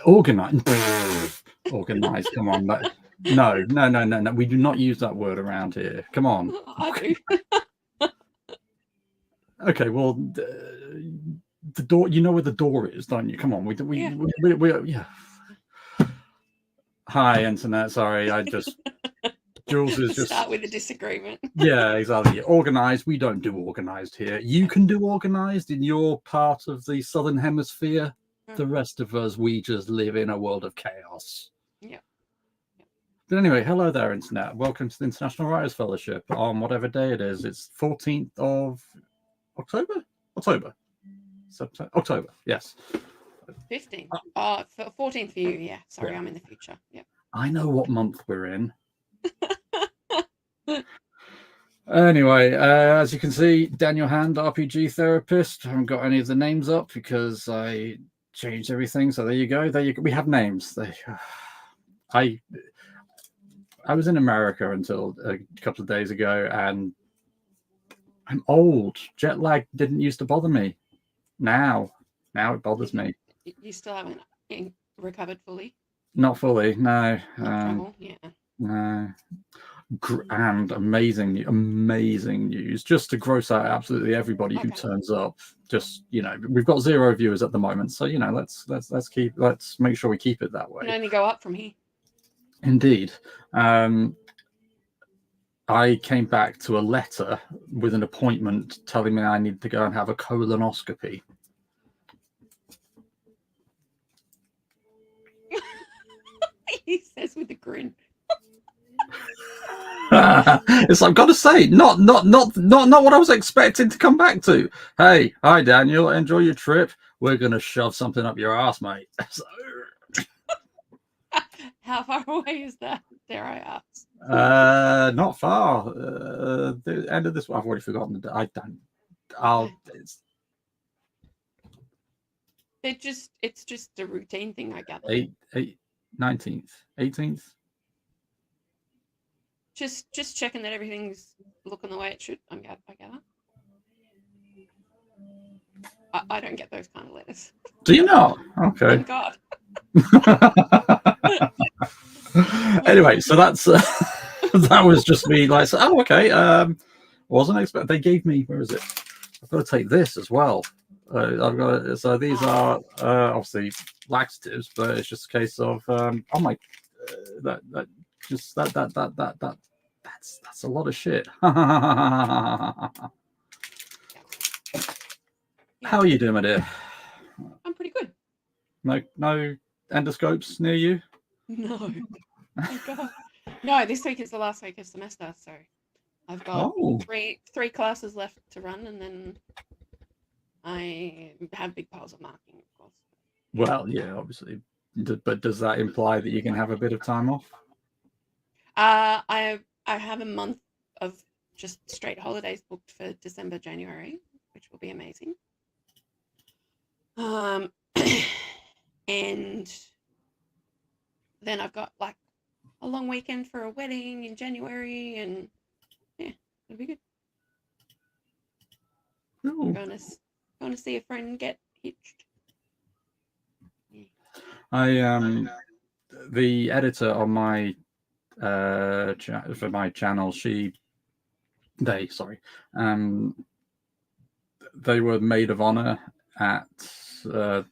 Organized. Organized. Come on. No. We do not use that word around here. Come on. I do. Okay, well, the door. You know where the door is, don't you? Come on. Yeah. Hi, internet. Sorry, Jules is just start with a disagreement. Yeah, exactly. Organized. We don't do organized here. You can do organized in your part of the southern hemisphere. The rest of us, we just live in a world of chaos. Yeah. But anyway, hello there, internet. Welcome to the International Writers Fellowship on whatever day it is. It's 14th of October. October. Yes. 15th. 14th for you. Yeah. Sorry, I'm in the future. Yeah. I know what month we're in. Anyway, as you can see, Daniel Hand, RPG therapist. I haven't got any of the names up because I changed everything. So there you go. We have names. I was in America until a couple of days ago, and I'm old. Jet lag didn't used to bother me. Now it bothers me. You still haven't recovered fully? Not fully, no. Yeah. No. And amazing news, just to gross out absolutely everybody who turns up. Just, we've got 0 viewers at the moment, so let's make sure we keep it that way. Can only go up from here. Indeed. I came back to a letter with an appointment telling me I need to go and have a colonoscopy. He says with a grin. It's I've got to say, not what I was expecting to come back to. Hey, hi Daniel, enjoy your trip. We're gonna shove something up your ass, mate. How far away is that? Dare I ask? Not far. The end of this. I've already forgotten. I don't. It's just a routine thing, I gather. 19th, 18th. Just checking that everything's looking the way it should. I gather. I don't get those kind of letters. Do you not? Okay. Thank God. Anyway, so that's that was just me. Like, oh, okay. Wasn't expecting. They gave me. Where is it? I've got to take this as well. I've got. So these are obviously laxatives, but it's just a case of oh my, that's a lot of shit. How are you doing, my dear? I'm pretty good. No endoscopes near you? No. Oh God. No, this week is the last week of semester, so I've got three classes left to run, and then I have big piles of marking, of course. Well, yeah, obviously. But does that imply that you can have a bit of time off? I have a month of just straight holidays booked for December, January, which will be amazing. And then I've got like a long weekend for a wedding in January, and yeah, it'll be good. I'm going to see a friend get hitched. Yeah. The editor on my for my channel, they were maid of honor at their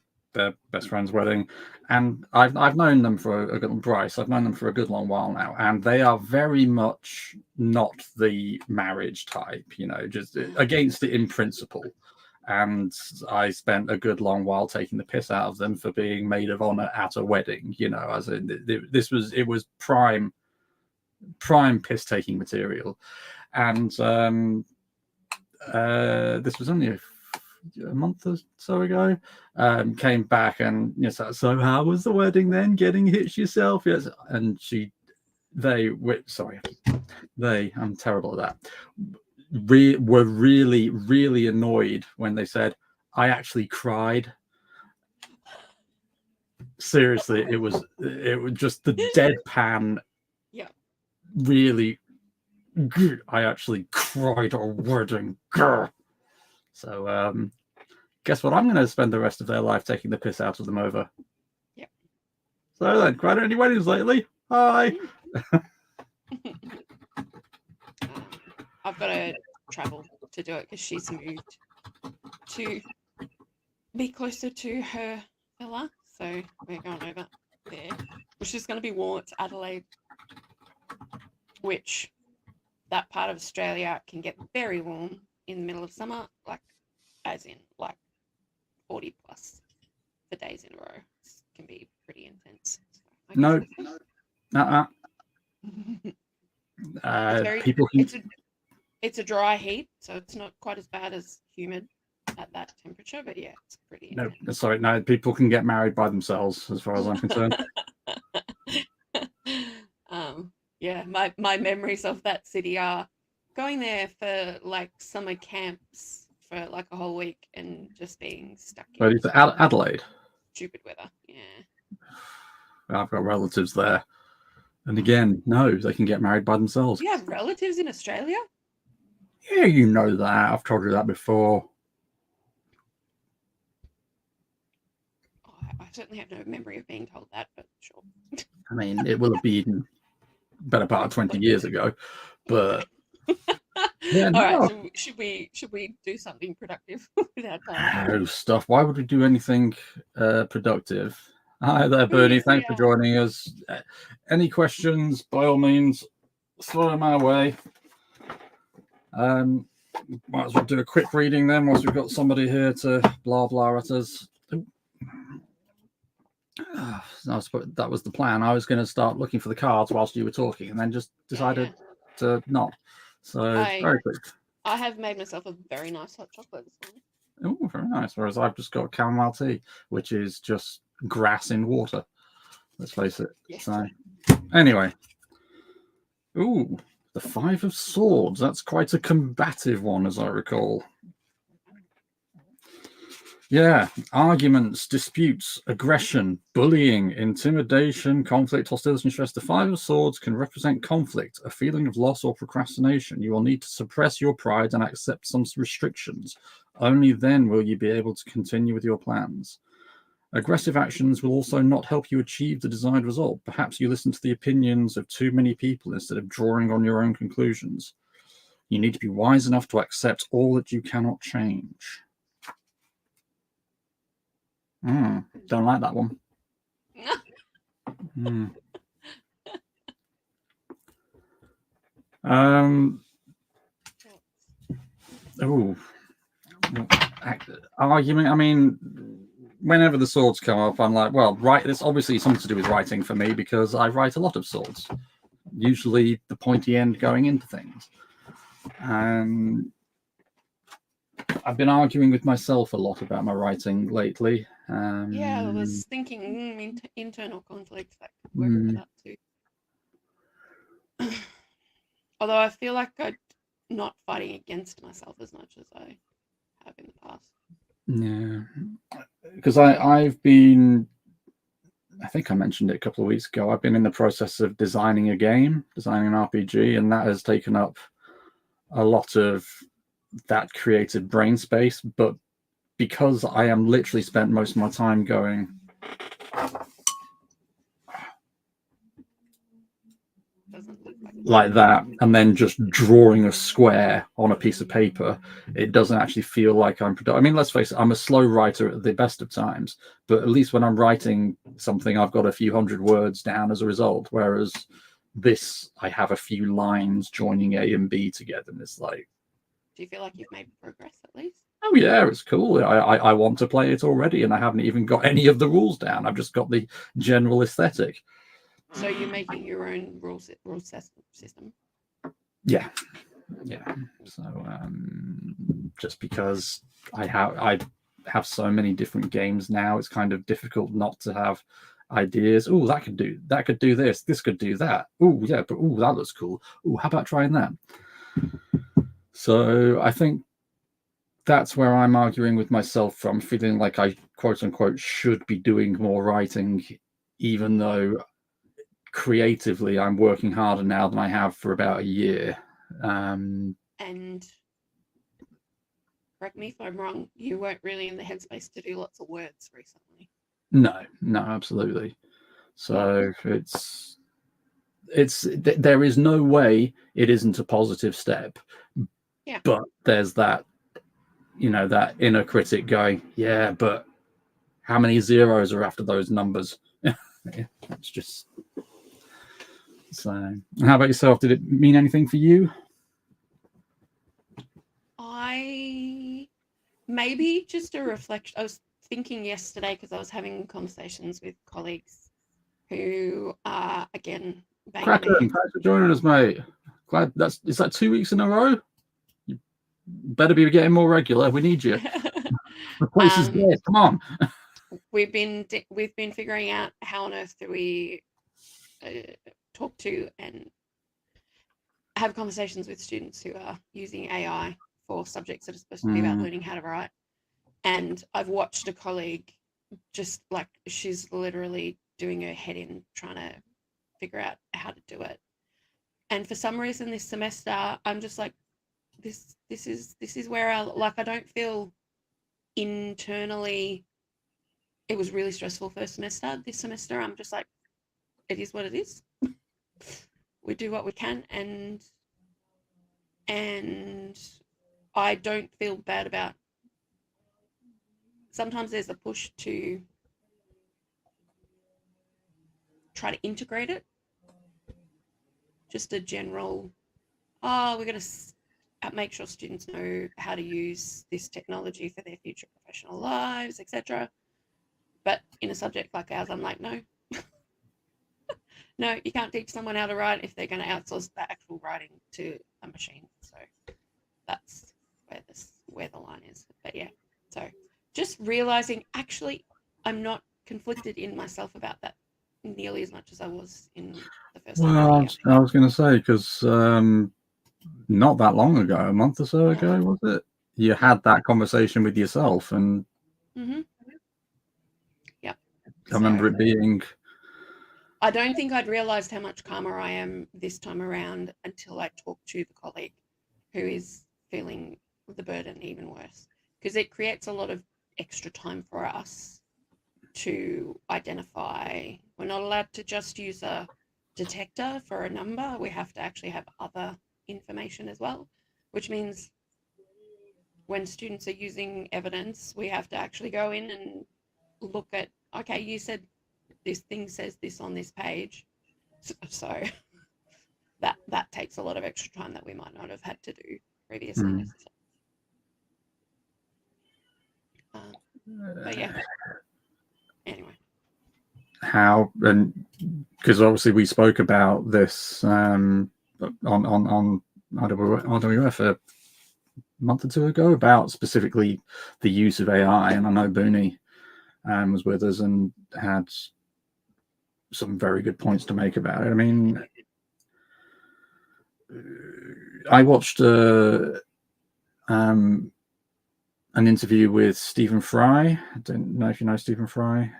best friend's wedding, and I've known them for Bryce. I've known them for a good long while now, and they are very much not the marriage type, just against it in principle. And I spent a good long while taking the piss out of them for being maid of honor at a wedding, as in it was prime piss taking material. And this was only a month or so ago. Came back and so how was the wedding then? Getting hitched yourself? Yes. And I'm terrible at that. Were really, really annoyed when they said I actually cried. Seriously, it was just the deadpan. Yeah. Really, I actually cried at a wedding. So, guess what? I'm going to spend the rest of their life taking the piss out of them over. Yeah. So then, quite any weddings lately? Hi. I've got to travel to do it because she's moved to be closer to her villa. So we're going over there, which is going to be warm. It's Adelaide, which that part of Australia can get very warm in the middle of summer, like as in like 40 plus for days in a row. It can be pretty intense. So No. People can. It's a dry heat, so it's not quite as bad as humid at that temperature, but yeah, it's pretty intense. No, sorry, no, people can get married by themselves as far as I'm concerned. Yeah, my memories of that city are going there for like summer camps for like a whole week and just being stuck But it's Adelaide. Stupid weather, yeah. I've got relatives there. And again, no, they can get married by themselves. You have relatives in Australia? Yeah, you know that. I've told you that before. Oh, I certainly have no memory of being told that, but sure. I mean, it will have been better part of 20 years ago, but yeah. No. All right, should we do something productive with our time? Oh, stuff. Why would we do anything productive? Hi there, Bernie. Thanks for joining us. Any questions, by all means, throw them our way. Might as well do a quick reading then, whilst we've got somebody here to blah blah at us. That was the plan. I was going to start looking for the cards whilst you were talking, and then just decided to not. So very quick. I have made myself a very nice hot chocolate this morning. Oh, very nice. Whereas I've just got chamomile tea, which is just grass in water. Let's face it. Yes. So, anyway. Ooh, the Five of Swords. That's quite a combative one, as I recall. Yeah, arguments, disputes, aggression, bullying, intimidation, conflict, hostility, and stress. The Five of Swords can represent conflict, a feeling of loss or procrastination. You will need to suppress your pride and accept some restrictions. Only then will you be able to continue with your plans. Aggressive actions will also not help you achieve the desired result. Perhaps you listen to the opinions of too many people instead of drawing on your own conclusions. You need to be wise enough to accept all that you cannot change. Don't like that one. Argument. I mean, whenever the swords come up, I'm like, well, right. There's obviously something to do with writing for me because I write a lot of swords. Usually, the pointy end going into things. I've been arguing with myself a lot about my writing lately. Yeah, I was thinking internal conflict that could work with that too. Although I feel like I'm not fighting against myself as much as I have in the past. Yeah, because I've been, I think I mentioned it a couple of weeks ago, I've been in the process of designing an RPG, and that has taken up a lot of that creative brain space. But because I am literally spent most of my time going like that and then just drawing a square on a piece of paper, it doesn't actually feel like I'm productive. I mean, let's face it, I'm a slow writer at the best of times, but at least when I'm writing something, I've got a few hundred words down as a result, whereas this, I have a few lines joining A and B together, and it's like, do you feel like you've made progress at least? Oh yeah, it's cool. I want to play it already, and I haven't even got any of the rules down. I've just got the general aesthetic. So you're making your own rule system? Yeah. So just because I have so many different games now, it's kind of difficult not to have ideas. Oh, that could do this. This could do that. Oh yeah, but that looks cool. Oh, how about trying that? So I think that's where I'm arguing with myself from, feeling like I quote unquote should be doing more writing, even though creatively I'm working harder now than I have for about a year. And correct me if I'm wrong, you weren't really in the headspace to do lots of words recently. No, absolutely. So there is no way it isn't a positive step. Yeah. But there's that, that inner critic going, yeah, but how many zeros are after those numbers? It's just so. How about yourself? Did it mean anything for you? Maybe just a reflection. I was thinking yesterday because I was having conversations with colleagues who are again Kraken, thanks for joining us, mate. Glad is that 2 weeks in a row? You better be getting more regular. We need you. The place is dead. Come on. We've been figuring out how on earth do we talk to and have conversations with students who are using AI for subjects that are supposed to be about learning how to write. And I've watched a colleague just like she's literally doing her head in trying to figure out how to do it. And for some reason this semester I'm just like this is where I don't feel internally. It was really stressful first semester. This semester I'm just like, it is what it is. We do what we can, and I don't feel bad about. Sometimes there's a push to try to integrate it. Just a general, we're going to make sure students know how to use this technology for their future professional lives, etc. But in a subject like ours, I'm like, no. No, you can't teach someone how to write if they're going to outsource the actual writing to a machine. So that's where the line is. But yeah, so just realizing actually I'm not conflicted in myself about that nearly as much as I was in the first time. Well, I was going to say, because not that long ago, a month or so ago, was it? You had that conversation with yourself, and yeah, I remember it being. I don't think I'd realized how much calmer I am this time around until I talked to the colleague who is feeling the burden even worse, because it creates a lot of extra time for us to identify. We're not allowed to just use a detector for a number. We have to actually have other information as well, which means when students are using evidence, we have to actually go in and look at, okay, you said this thing says this on this page. So that takes a lot of extra time that we might not have had to do previously. But yeah. Anyway. How, and because obviously we spoke about this on RWF a month or two ago about specifically the use of AI, and I know Booney was with us and had some very good points to make about it. I mean, I watched an interview with Stephen Fry. I don't know if you know Stephen Fry.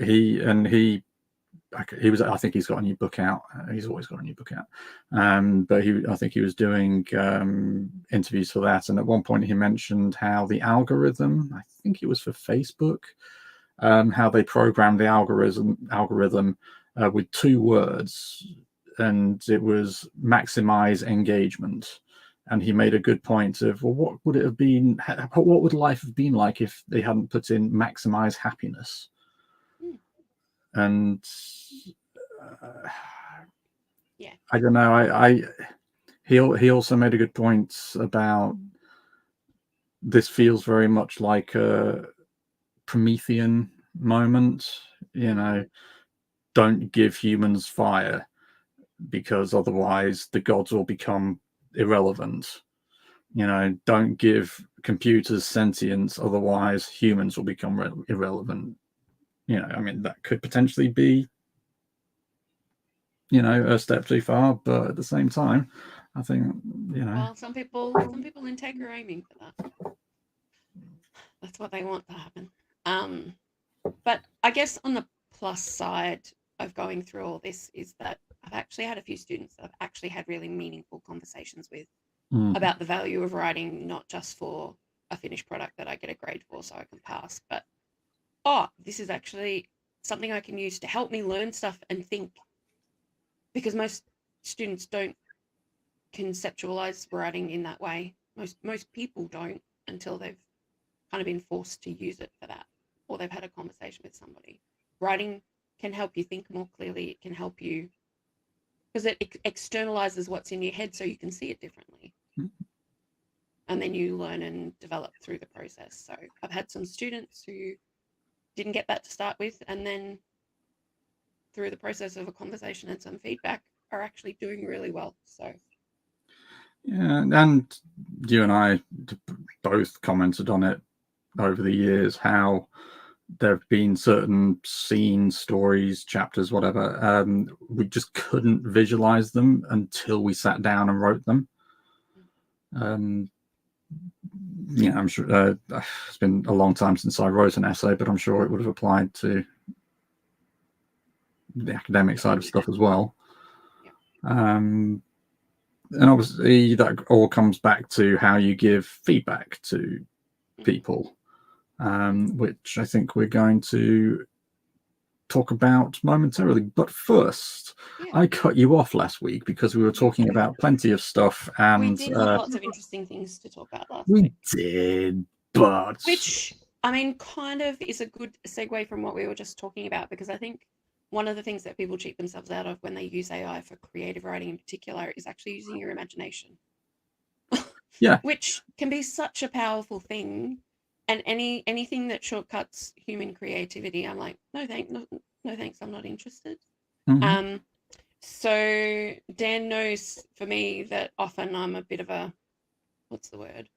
He was, I think he's got a new book out. He's always got a new book out. But I think he was doing interviews for that. And at one point he mentioned how the algorithm, I think it was for Facebook, how they programmed the algorithm with 2 words, and it was maximize engagement. And he made a good point of, well, what would it have been? What would life have been like if they hadn't put in maximize happiness? And yeah, I don't know. He also made a good point about this feels very much like a Promethean moment. Don't give humans fire, because otherwise the gods will become irrelevant. Don't give computers sentience, otherwise humans will become irrelevant. I mean, that could potentially be, a step too far, but at the same time, I think, Well, some people in tech are aiming for that. That's what they want to happen. But I guess on the plus side of going through all this is that I've actually had a few students that I've actually had really meaningful conversations with about the value of writing, not just for a finished product that I get a grade for so I can pass, but this is actually something I can use to help me learn stuff and think, because most students don't conceptualize writing in that way. Most people don't until they've kind of been forced to use it for that, or they've had a conversation with somebody. Writing can help you think more clearly. It can help you because it externalizes what's in your head so you can see it differently. And then you learn and develop through the process. So I've had some students who didn't get that to start with, and then through the process of a conversation and some feedback are actually doing really well. So yeah, and you and I both commented on it over the years, how there have been certain scenes, stories, chapters, whatever, we just couldn't visualize them until we sat down and wrote them. Yeah, I'm sure it's been a long time since I wrote an essay, but I'm sure it would have applied to the academic side of stuff as well. And obviously that all comes back to how you give feedback to people, which I think we're going to talk about momentarily. But first, I cut you off last week because we were talking about plenty of stuff, and we did have lots of interesting things to talk about last week. We did, but which, I mean, kind of is a good segue from what we were just talking about, because I think one of the things that people cheat themselves out of when they use AI for creative writing in particular is actually using your imagination. Yeah. Which can be such a powerful thing. And anything that shortcuts human creativity, I'm like, no thanks, I'm not interested. So Dan knows for me that often I'm a bit of a, what's the word?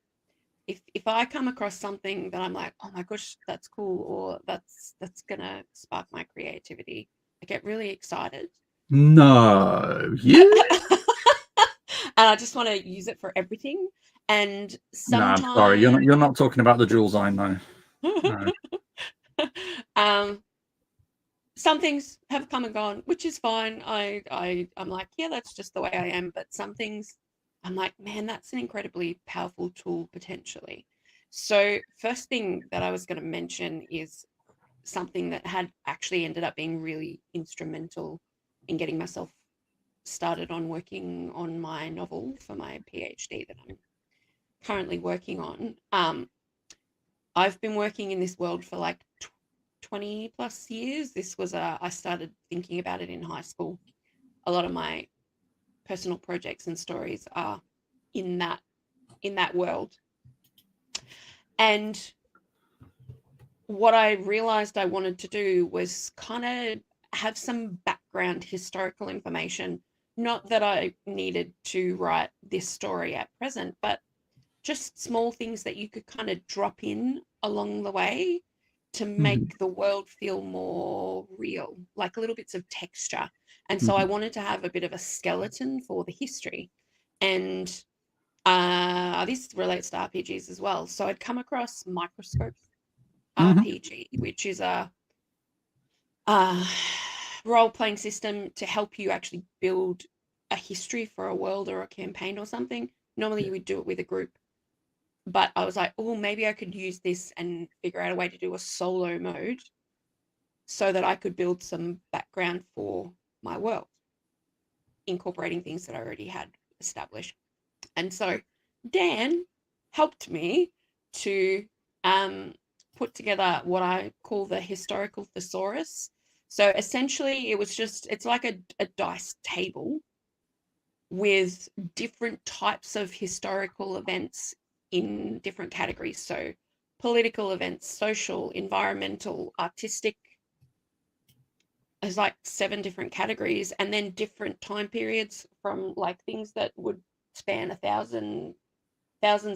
If I come across something that I'm like, oh my gosh, that's cool, or that's gonna spark my creativity, I get really excited. No, you. And I just want to use it for everything. And sometimes, no, I'm sorry, you're not talking about the jewels I know. No. Some things have come and gone, which is fine. I'm like, yeah, that's just the way I am. But some things, I'm like, man, that's an incredibly powerful tool potentially. So first thing that I was going to mention is something that had actually ended up being really instrumental in getting myself started on working on my novel for my PhD that I'm currently working on. I've been working in this world for like 20 plus years. This was I started thinking about it in high school. A lot of my personal projects and stories are in that world. And what I realized I wanted to do was kind of have some background historical information. Not that I needed to write this story at present, but just small things that you could kind of drop in along the way to make the world feel more real, like little bits of texture. And so I wanted to have a bit of a skeleton for the history. And this relates to RPGs as well. So I'd come across Microscope RPG, which is a role-playing system to help you actually build a history for a world or a campaign or something. Normally you would do it with a group. But I was like, oh, maybe I could use this and figure out a way to do a solo mode so that I could build some background for my world, incorporating things that I already had established. And so Dan helped me to put together what I call the historical thesaurus. So essentially it's like a dice table with different types of historical events in different categories. So political events, social, environmental, artistic. There's like 7 different categories, and then different time periods from like things that would span thousands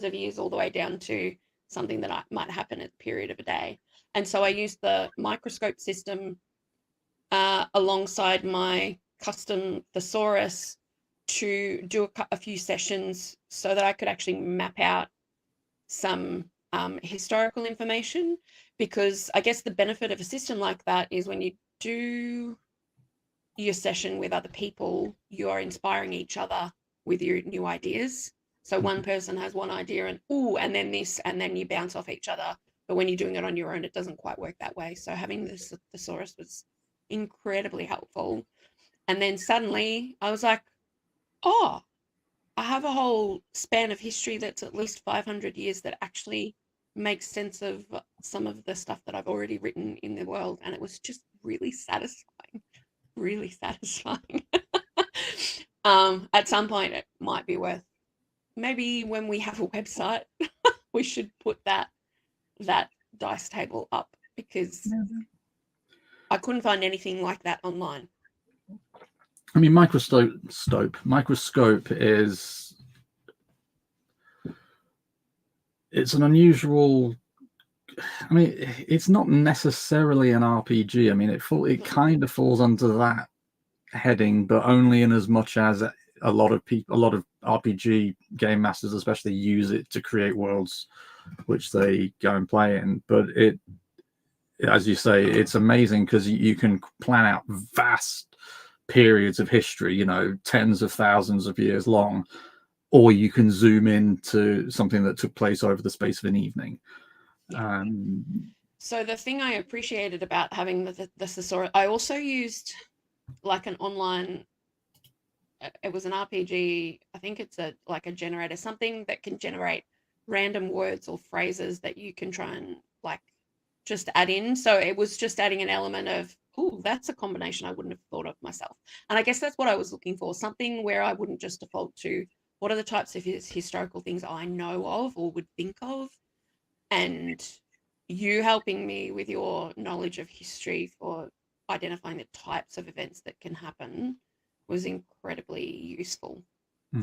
of years all the way down to something that might happen at the period of a day. And so I used the Microscope system alongside my custom thesaurus to do a few sessions so that I could actually map out some historical information, because I guess the benefit of a system like that is when you do your session with other people, you are inspiring each other with your new ideas. So one person has one idea and then this, and then you bounce off each other but when you're doing it on your own, it doesn't quite work that way. So having this thesaurus was incredibly helpful. And then suddenly I was like, oh, I have a whole span of history that's at least 500 years that actually makes sense of some of the stuff that I've already written in the world. And it was just really satisfying, really satisfying. At some point, it might be worth, maybe when we have a website, we should put that dice table up, because I couldn't find anything like that online. I mean, microscope is, it's an unusual, I mean, it's not necessarily an RPG. I mean, it kind of falls under that heading, but only in as much as a lot of RPG game masters especially use it to create worlds which they go and play in. But it, as you say, it's amazing because you can plan out vast periods of history, you know, tens of thousands of years long, or you can zoom into something that took place over the space of an evening. Yeah. So the thing I appreciated about having the thesaurus, I also used like an online, it was an RPG, I think it's like a generator, something that can generate random words or phrases that you can try and like just add in. So it was just adding an element of, oh, that's a combination I wouldn't have thought of myself. And I guess that's what I was looking for, something where I wouldn't just default to what are the types of historical things I know of or would think of. And you helping me with your knowledge of history for identifying the types of events that can happen was incredibly useful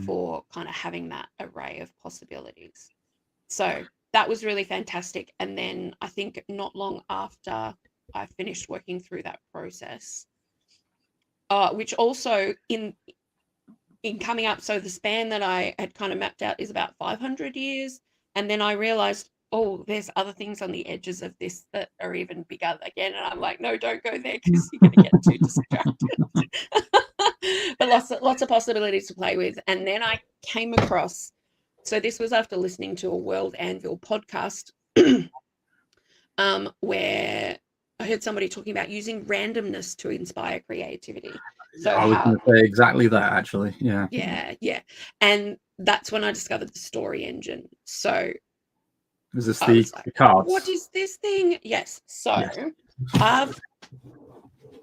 for kind of having that array of possibilities. So that was really fantastic. And then I think not long after I finished working through that process, which also in coming up, so the span that I had kind of mapped out is about 500 years. And then I realized, oh, there's other things on the edges of this that are even bigger again. And I'm like, no, don't go there because you're going to get too distracted. But lots of possibilities to play with. And then I came across, so this was after listening to a World Anvil podcast where I heard somebody talking about using randomness to inspire creativity. So I was going to say exactly that, actually. Yeah. Yeah. And that's when I discovered the story engine. So is this the cards? What is this thing? Yes. So yes.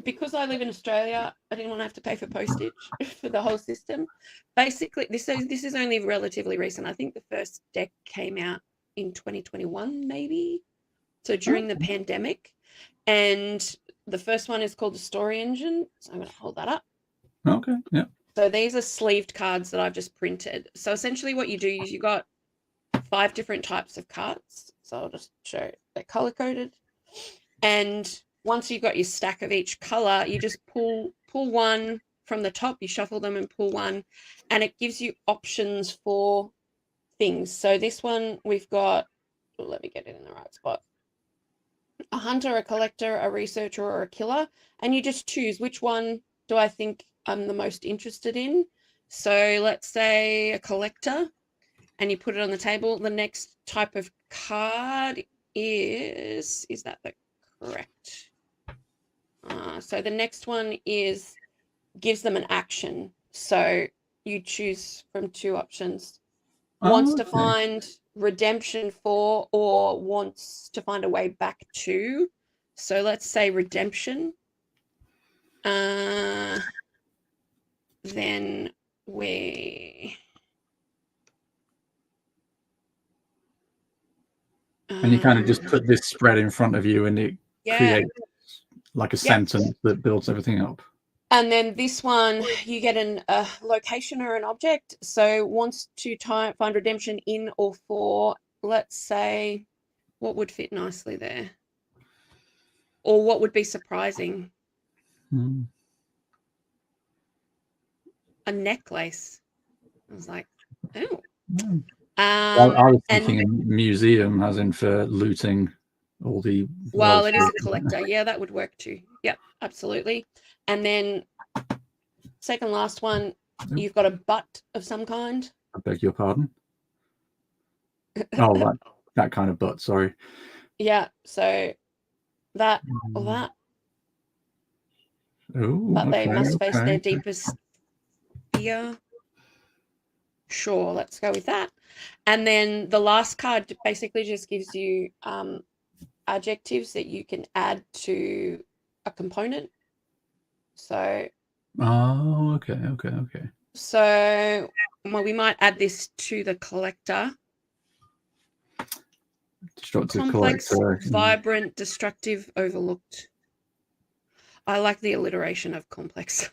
Because I live in Australia, I didn't want to have to pay for postage for the whole system. Basically, this is only relatively recent. I think the first deck came out in 2021, maybe. So during the pandemic. And the first one is called the Story Engine. So I'm going to hold that up. Okay, yeah. So these are sleeved cards that I've just printed. So essentially what you do is you got 5 different types of cards. So I'll just show they're color-coded. And once you've got your stack of each color, you just pull one from the top, you shuffle them and pull one, and it gives you options for things. So this one we've got, let me get it in the right spot. A hunter, a collector, a researcher, or a killer, and you just choose which one do I think I'm the most interested in. So let's say a collector, and you put it on the table. The next type of card is that the correct? So the next one gives them an action. So you choose from 2 options. Wants to find redemption for, or wants to find a way back to. So let's say redemption. Then we... and you kind of just put this spread in front of you and it creates like a sentence that builds everything up. And then this one, you get a location or an object. So wants to find redemption in or for, let's say, what would fit nicely there? Or what would be surprising? A necklace. I was like, oh. I was thinking a museum, as in for looting all the... Well, it is a collector. Yeah, that would work too. Yep, absolutely. And then second last one, you've got a butt of some kind. I beg your pardon? Oh, that kind of butt, sorry. Yeah, so that or that, Oh, but they okay, must face their okay. deepest fear. Sure, let's go with that. And then the last card basically just gives you adjectives that you can add to a component. So, Oh, okay, okay, okay. so well, we might add this to the collector. Destructive Complex, collector. vibrant, destructive, overlooked. I like the alliteration of complex.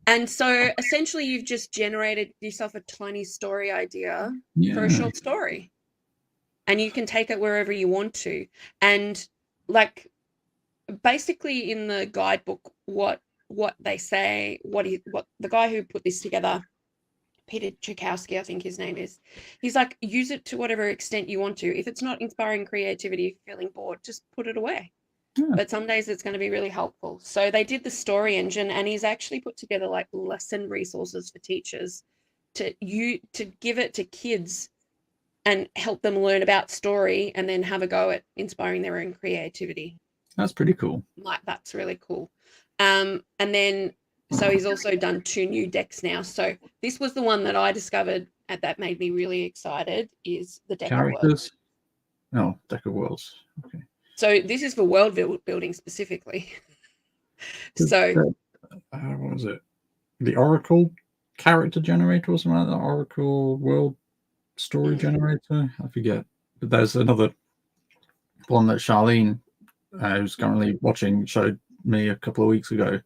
And so essentially you've just generated yourself a tiny story idea for a Yeah. short story. And you can take it wherever you want to. And like basically in the guidebook, what they say, what the guy who put this together, Peter Chakowski, I think his name is, he's like, use it to whatever extent you want to. If it's not inspiring creativity, if you're feeling bored, just put it away. Yeah. But some days it's going to be really helpful. So they did the story engine, and he's actually put together like lesson resources for teachers to give it to kids and help them learn about story and then have a go at inspiring their own creativity. That's pretty cool. Like, that's really cool. And then, so he's also done 2 new decks now. So this was the one that I discovered and that made me really excited, is the deck of worlds. Oh, deck of worlds. Okay. So this is for world building specifically. So what was it? The Oracle character generator or something like that? Oracle world story generator? I forget. But there's another one that Charlene, who's currently watching, showed me a couple of weeks ago,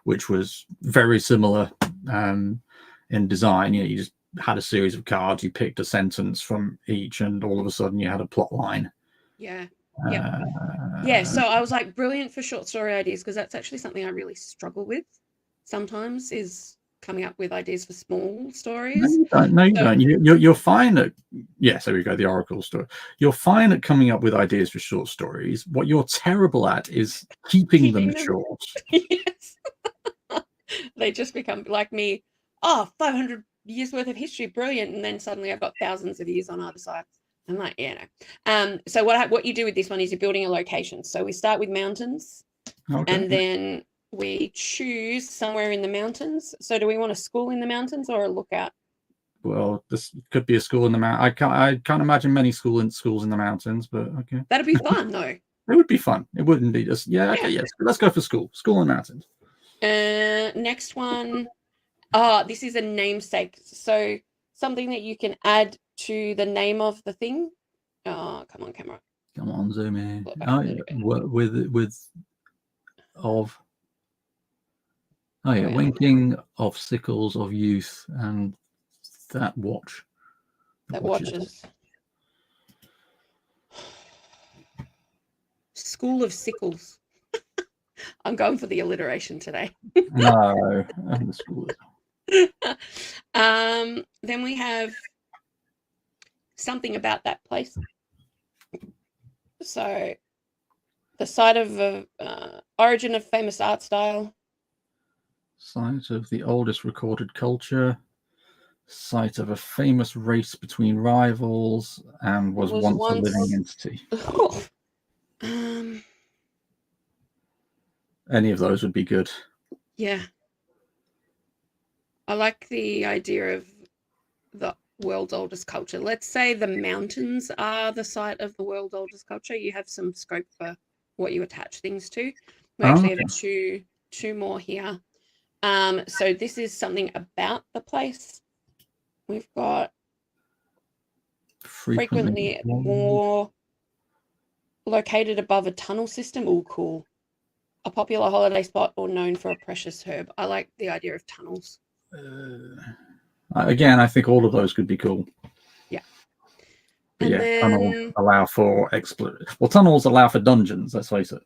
which was very similar in design. You just had a series of cards, you picked a sentence from each, and all of a sudden you had a plot line. Yeah. Yeah. So I was like, brilliant for short story ideas, because that's actually something I really struggle with sometimes, is coming up with ideas for small stories. No, you don't. You're fine at, yes, there we go, the Oracle story. You're fine at coming up with ideas for short stories. What you're terrible at is keeping them short. Yes. They just become like me. Oh, 500 years worth of history, brilliant. And then suddenly I've got thousands of years on either side. I'm like, yeah, no. So what you do with this one is you're building a location. So we start with mountains, and then we choose somewhere in the mountains. So do we want a school in the mountains or a lookout? Well, this could be a school in the mountains. I can't imagine many schools in the mountains, but okay. That'd be fun, though. It would be fun. It wouldn't be just, okay, yes. Let's go for school. School in the mountains. Next one. This is a namesake. So something that you can add to the name of the thing. Oh, come on, camera. Come on, zoom in. Winking of sickles of youth, and that watch. That watches. School of sickles. I'm going for the alliteration today. No, the school. Then we have something about that place. So the site of origin of famous art style. Site of the oldest recorded culture. Site of a famous race between rivals, and was once a living entity. Any of those would be good. Yeah. I like the idea of the world's oldest culture. Let's say the mountains are the site of the world's oldest culture. You have some scope for what you attach things to. We actually have two more here. So this is something about the place. We've got frequently more located above a tunnel system. Oh, cool. A popular holiday spot or known for a precious herb. I like the idea of tunnels. Again, I think all of those could be cool. Yeah. But tunnels allow for tunnels allow for dungeons, let's face it.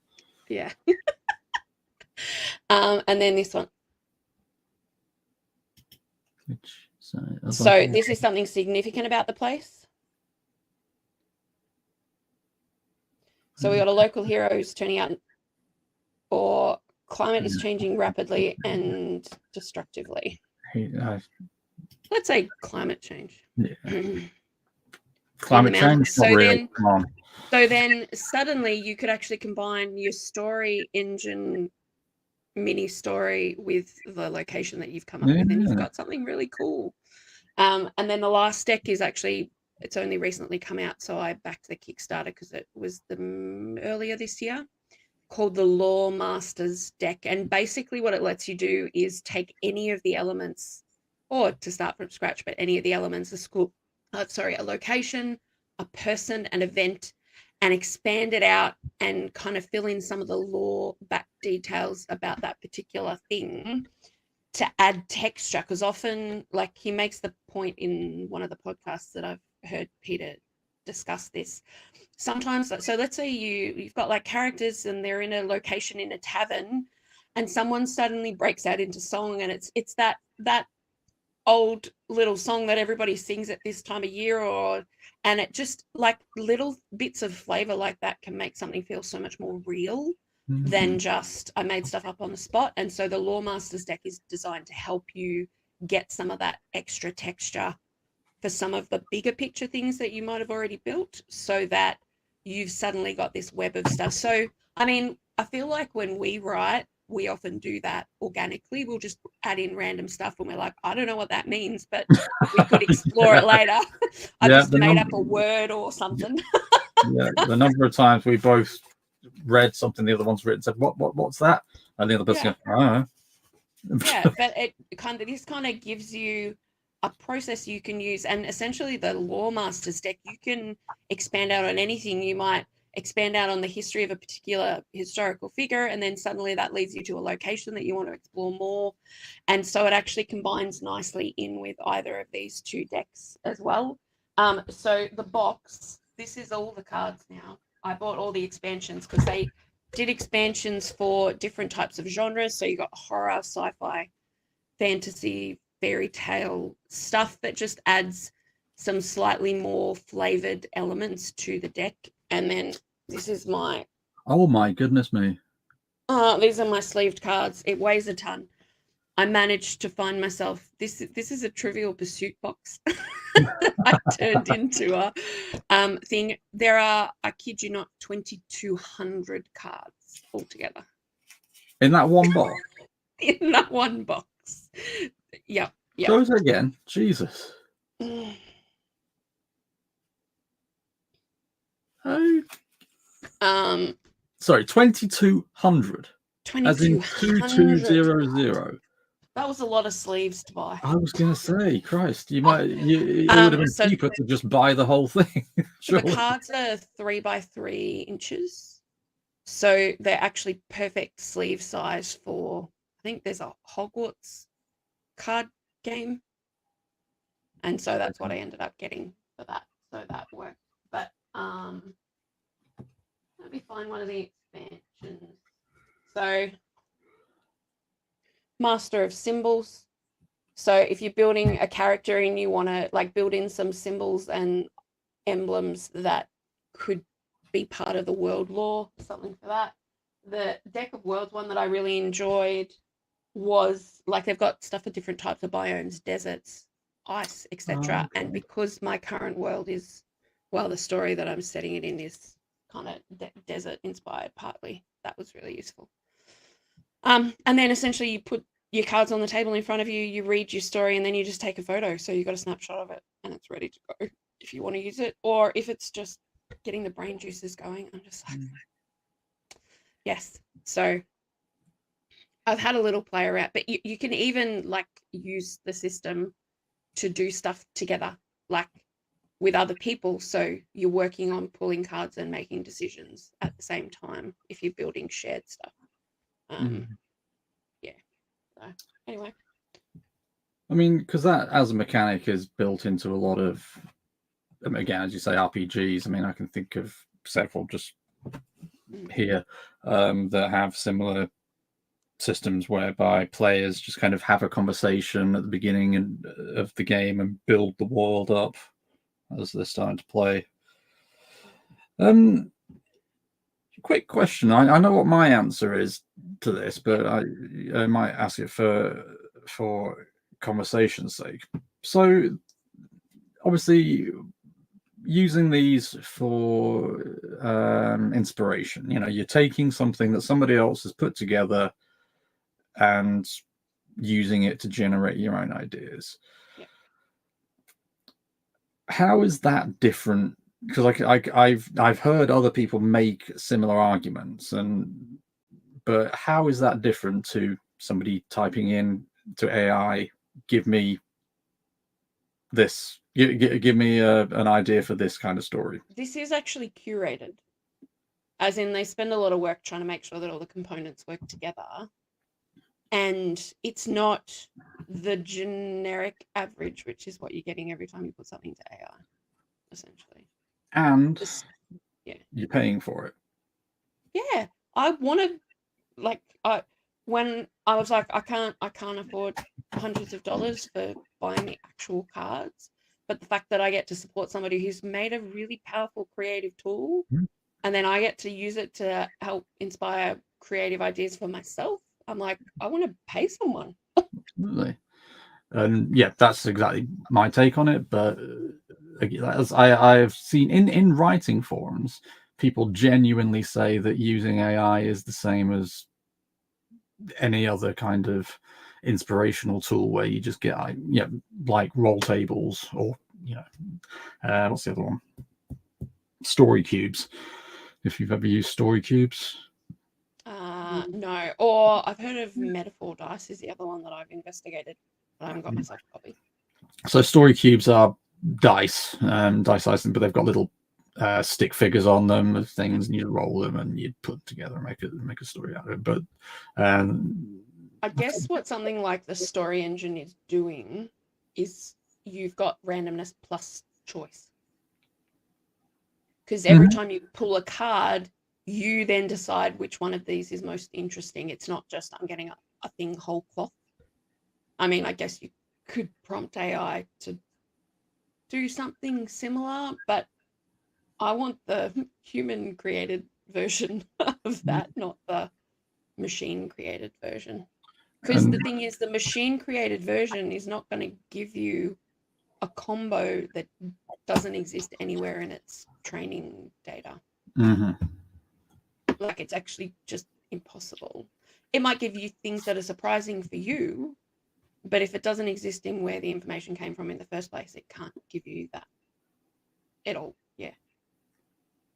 Yeah. And then this one. So this is something significant about the place. So we got a local hero who's turning out, or climate is changing rapidly and destructively. Let's say climate change. Yeah. Climate change. So really. Come on. So then suddenly you could actually combine your story engine mini story with the location that you've come up with, and you've got something really cool. And then the last deck is actually, it's only recently come out, so I backed the Kickstarter because it was earlier this year, called the Lore Masters deck. And basically what it lets you do is take any of the elements, or to start from scratch, but any of the elements, a location, a person, an event, and expand it out and kind of fill in some of the lore back details about that particular thing to add texture. Because often, like, he makes the point in one of the podcasts that I've heard Peter discuss this. Sometimes, so let's say you've got like characters and they're in a location in a tavern, and someone suddenly breaks out into song, and it's that old little song that everybody sings at this time of year, and it just, like, little bits of flavor like that can make something feel so much more real than just I made stuff up on the spot. And so the Lore Masters deck is designed to help you get some of that extra texture for some of the bigger picture things that you might have already built, so that you've suddenly got this web of stuff. So, I mean, I feel like when we write, we often do that organically. We'll just add in random stuff and we're like, I don't know what that means, but we could explore it later. I just made up a word or something. The number of times we both read something the other one's written, said, what's that? And the other person goes, I don't know. But this kind of gives you a process you can use. And essentially the Lore Masters deck, you can expand out on anything. You might expand out on the history of a particular historical figure, and then suddenly that leads you to a location that you want to explore more. And so it actually combines nicely in with either of these two decks as well. So the box, this is all the cards now. I bought all the expansions because they did expansions for different types of genres. So you got horror, sci-fi, fantasy, fairy tale, stuff that just adds some slightly more flavored elements to the deck. And then this is my... Oh my goodness me. These are my sleeved cards. It weighs a ton. I managed to find myself... This is a Trivial Pursuit box I turned into a thing. There are, I kid you not, 2,200 cards altogether. In that one box? In that one box. Yep. Show us again. Jesus. Sorry, 2,200. 2,200. As in 2,200. That was a lot of sleeves to buy. I was going to say, Christ, it would have been cheaper to just buy the whole thing. The cards are 3 by 3 inches. So they're actually perfect sleeve size for, I think there's a Hogwarts card game. And so that's what I ended up getting for that. So that worked. But let me find one of the expansions. So Master of Symbols. So if you're building a character and you want to like build in some symbols and emblems that could be part of the world lore, something for that. The Deck of Worlds one that I really enjoyed was like they've got stuff for different types of biomes, deserts, ice, etc. And because my current world is, well, the story that I'm setting it in is kind of desert inspired partly. That was really useful. And then essentially you put your cards on the table in front of you, you read your story, and then you just take a photo. So you've got a snapshot of it and it's ready to go if you want to use it. Or if it's just getting the brain juices going, I'm just like, yes. So I've had a little play around, but you can even like use the system to do stuff together, like with other people. So you're working on pulling cards and making decisions at the same time if you're building shared stuff. Yeah. So anyway. I mean, because that as a mechanic is built into a lot of, again, as you say, RPGs. I mean, I can think of several just here that have similar systems whereby players just kind of have a conversation at the beginning of the game and build the world up as they're starting to play. Quick question. I know what my answer is to this, but I might ask it for conversation's sake. So obviously using these for inspiration. You know, you're taking something that somebody else has put together and using it to generate your own ideas. Yeah. How is that different? Because I've heard other people make similar arguments, but how is that different to somebody typing in to AI, give me this, give me an idea for this kind of story? This is actually curated, as in they spend a lot of work trying to make sure that all the components work together, and it's not the generic average, which is what you're getting every time you put something to AI, essentially. And yeah, you're paying for it. Yeah, I wanted, like, when I was like, I can't afford hundreds of dollars for buying the actual cards, but the fact that I get to support somebody who's made a really powerful creative tool, and then I get to use it to help inspire creative ideas for myself, I'm like, I want to pay someone. Absolutely. And yeah, that's exactly my take on it. But as I've seen in writing forums, people genuinely say that using AI is the same as any other kind of inspirational tool where you just get like roll tables, or what's the other one, story cubes, if you've ever used story cubes. No, or I've heard of metaphor dice is the other one that I've investigated, but I haven't got myself a copy. So story cubes are dice icing, but they've got little stick figures on them of things, and you roll them and you put together and make a story out of it. But I guess what something like the story engine is doing is you've got randomness plus choice, because every time you pull a card, you then decide which one of these is most interesting. It's not just I'm getting a thing whole cloth. I mean, I guess you could prompt AI to do something similar, but I want the human created version of that, not the machine created version. Because the thing is, the machine created version is not going to give you a combo that doesn't exist anywhere in its training data. Like, it's actually just impossible. It might give you things that are surprising for you, but if it doesn't exist in where the information came from in the first place, it can't give you that at all. Yeah.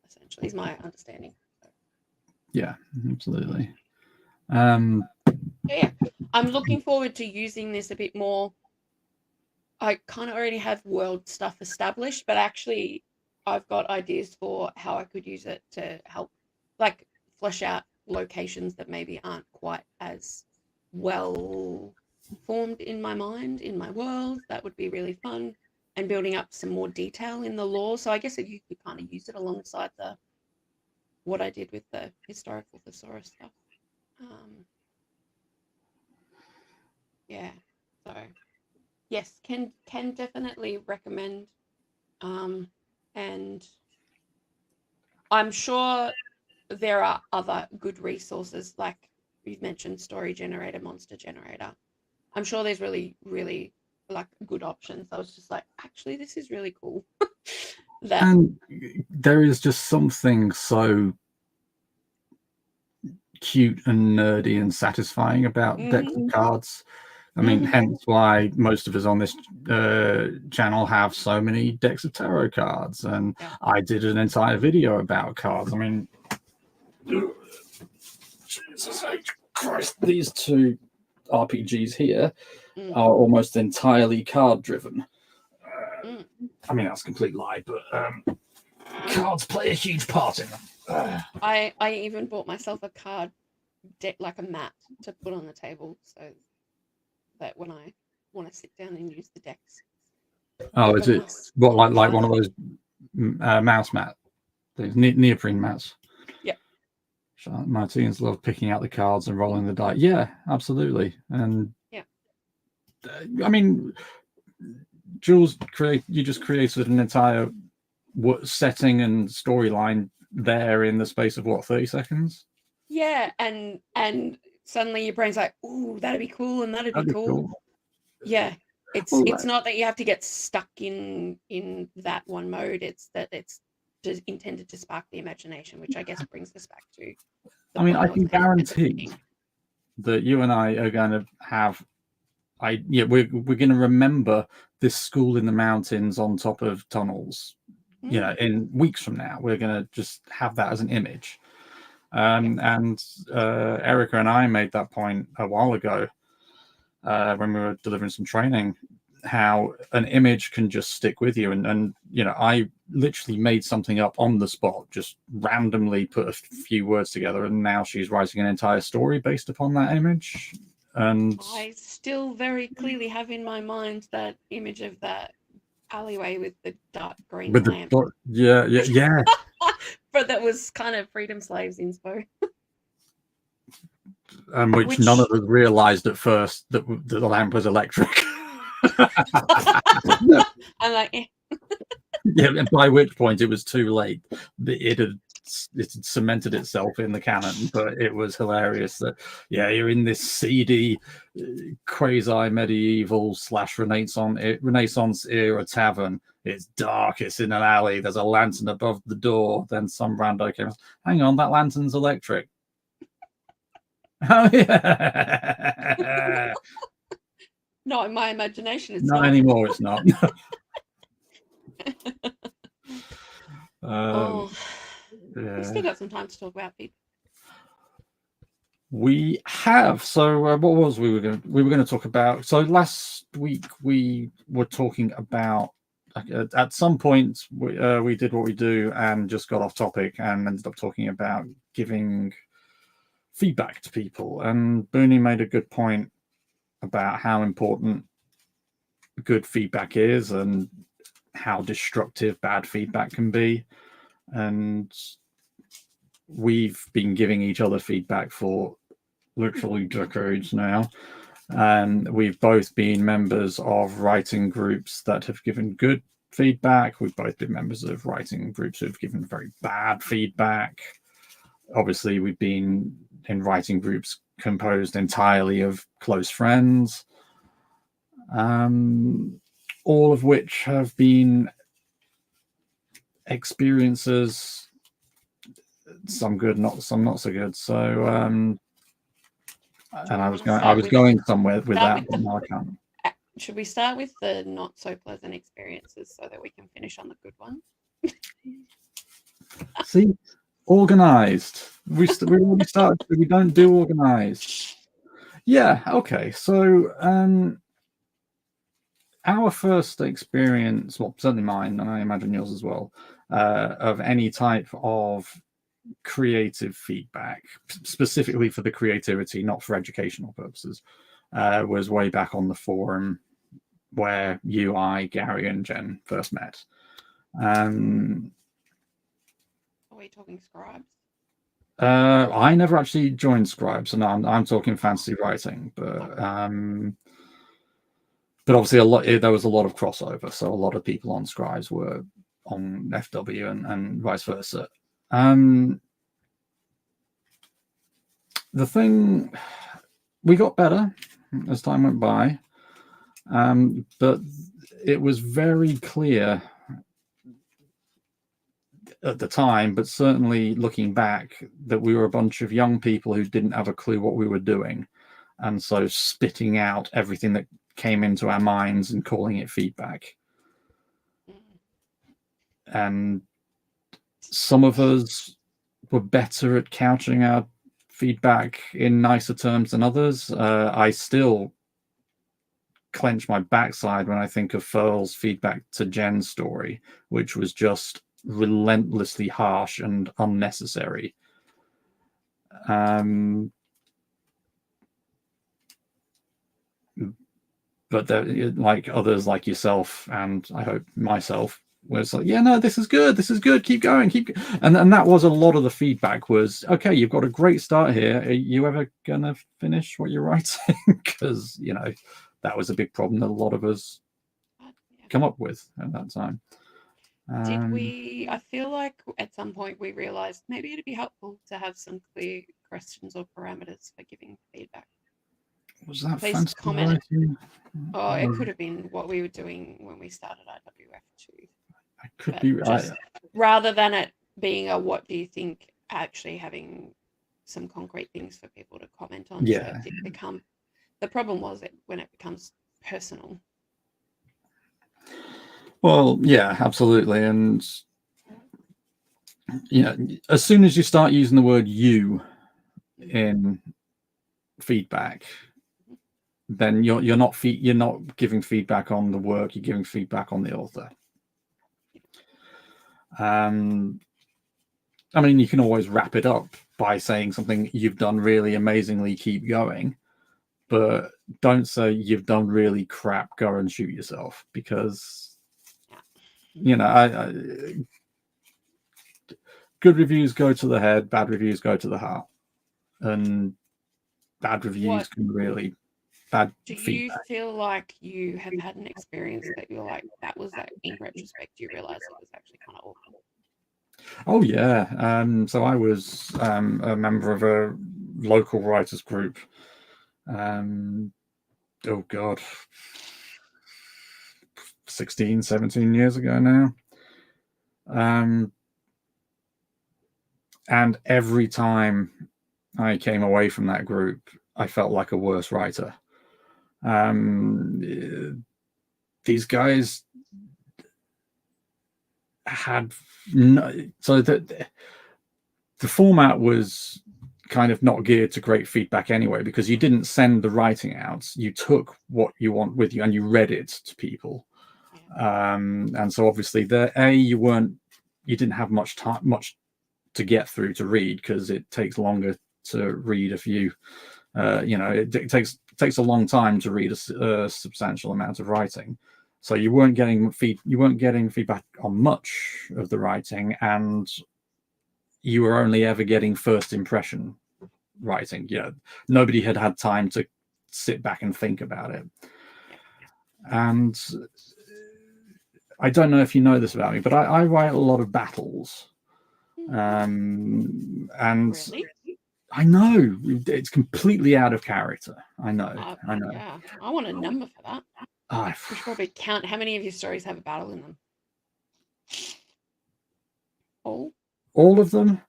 Essentially, is my understanding. Yeah, absolutely. Yeah, I'm looking forward to using this a bit more. I kind of already have world stuff established, but actually I've got ideas for how I could use it to help, like, flesh out locations that maybe aren't quite as well formed in my mind, in my world. That would be really fun, and building up some more detail in the lore. So I guess you could kind of use it alongside what I did with the historical thesaurus stuff. Yeah, so yes, can definitely recommend, and I'm sure there are other good resources, like you've mentioned Story Generator, Monster Generator. I'm sure there's really, really like good options. I was just like, actually, this is really cool. And there is just something so cute and nerdy and satisfying about decks of cards. I mean, hence why most of us on this channel have so many decks of tarot cards, and I did an entire video about cards. I mean, Jesus H. Christ, these two RPGs here are almost entirely card driven. I mean, that's a complete lie, but cards play a huge part in them. I even bought myself a card deck, like a mat, to put on the table, so that when I want to sit down and use the decks. Oh, is it what, like one of those mouse mat things, neoprene mats? Yeah. Martine's love picking out the cards and rolling the die. Yeah, absolutely. And yeah, I mean, Jules, you just created an entire setting and storyline there in the space of what, 30 seconds? Yeah, and suddenly your brain's like, ooh, that'd be cool, and that'd be cool. Yeah. It's not that you have to get stuck in that one mode. It's that it's just intended to spark the imagination, which I guess brings us back to. I mean, I can guarantee that you and I are going to have. We're going to remember this school in the mountains on top of tunnels. You know, in weeks from now, we're going to just have that as an image. And Erica and I made that point a while ago when we were delivering some training, how an image can just stick with you. And you know, I literally made something up on the spot, just randomly put a few words together, and now she's writing an entire story based upon that image. And I still very clearly have in my mind that image of that alleyway with the dark green lamp. Yeah. But that was kind of Freedom Slaves inspo. Which none of us realised at first that the lamp was electric. I'm like, yeah, by which point it was too late. It had cemented itself in the canon, but it was hilarious that you're in this seedy quasi-medieval / Renaissance era tavern. It's dark, it's in an alley, there's a lantern above the door. Then some rando came, hang on, that lantern's electric. Oh yeah. No, in my imagination it's not anymore, it's not. We've still got some time to talk about people. We have. So what was we were going to talk about? So last week we were talking about at some point we did what we do and just got off topic and ended up talking about giving feedback to people. And Booney made a good point about how important good feedback is and how destructive bad feedback can be. And we've been giving each other feedback for literally decades now. And we've both been members of writing groups that have given good feedback. We've both been members of writing groups who have given very bad feedback. Obviously, we've been in writing groups composed entirely of close friends, all of which have been experiences, some good, some not so good. So, and I was going somewhere with that, but now I can't. Should we start with the not so pleasant experiences so that we can finish on the good one? See, organized. We already started. We don't do organized. Yeah. Okay. So, our first experience, well, certainly mine, and I imagine yours as well, of any type of creative feedback, specifically for the creativity, not for educational purposes, was way back on the forum where you, I, Gary, and Jen first met. Are we talking Scribes? I never actually joined Scribes, and I'm talking fantasy writing, but obviously there was a lot of crossover, so a lot of people on Scribes were on FW and vice versa. The thing, we got better as time went by, but it was very clear at the time, but certainly looking back, that we were a bunch of young people who didn't have a clue what we were doing, and so spitting out everything that came into our minds and calling it feedback. And some of us were better at couching our feedback in nicer terms than others. I still clench my backside when I think of Furl's feedback to Jen's story, which was just relentlessly harsh and unnecessary. But there, like others like yourself, and I hope myself, was like, yeah, no, this is good, keep going. And that was a lot of the feedback was, okay, you've got a great start here, are you ever gonna finish what you're writing? Because that was a big problem that a lot of us come up with at that time. Did we, I feel like at some point we realized maybe it'd be helpful to have some clear questions or parameters for giving feedback. Was that Please fantasy comment. writing? Oh, it could have been what we were doing when we started IWF too. I could be right. Rather than it being a what do you think, actually having some concrete things for people to comment on. Yeah. So it become, the problem was it when it becomes personal. Well, yeah, absolutely. And yeah, as soon as you start using the word you in feedback, then you're not giving feedback on the work, you're giving feedback on the author. I mean, you can always wrap it up by saying something, you've done really amazingly, keep going, but don't say you've done really crap, go and shoot yourself, because you know, good reviews go to the head, bad reviews go to the heart, and bad reviews can really bad. Do feedback. you feel like you have had an experience that you're like, that was like, in retrospect, you realize it was actually kind of awful? Oh yeah. So I was a member of a local writers group. Oh God, 16, 17 years ago now. And every time I came away from that group, I felt like a worse writer. These guys had so that the format was kind of not geared to great feedback anyway, because you didn't send the writing out, you took what you want with you and you read it to people. And so obviously you didn't have much to get through to read, because it takes longer to read if you it takes a long time to read a substantial amount of writing. So you weren't getting feedback on much of the writing, and you were only ever getting first impression writing. Nobody had time to sit back and think about it. And I don't know if you know this about me, but I write a lot of battles. And really? I know it's completely out of character. I know. Yeah, I want a number for that. We should probably count how many of your stories have a battle in them. All of them.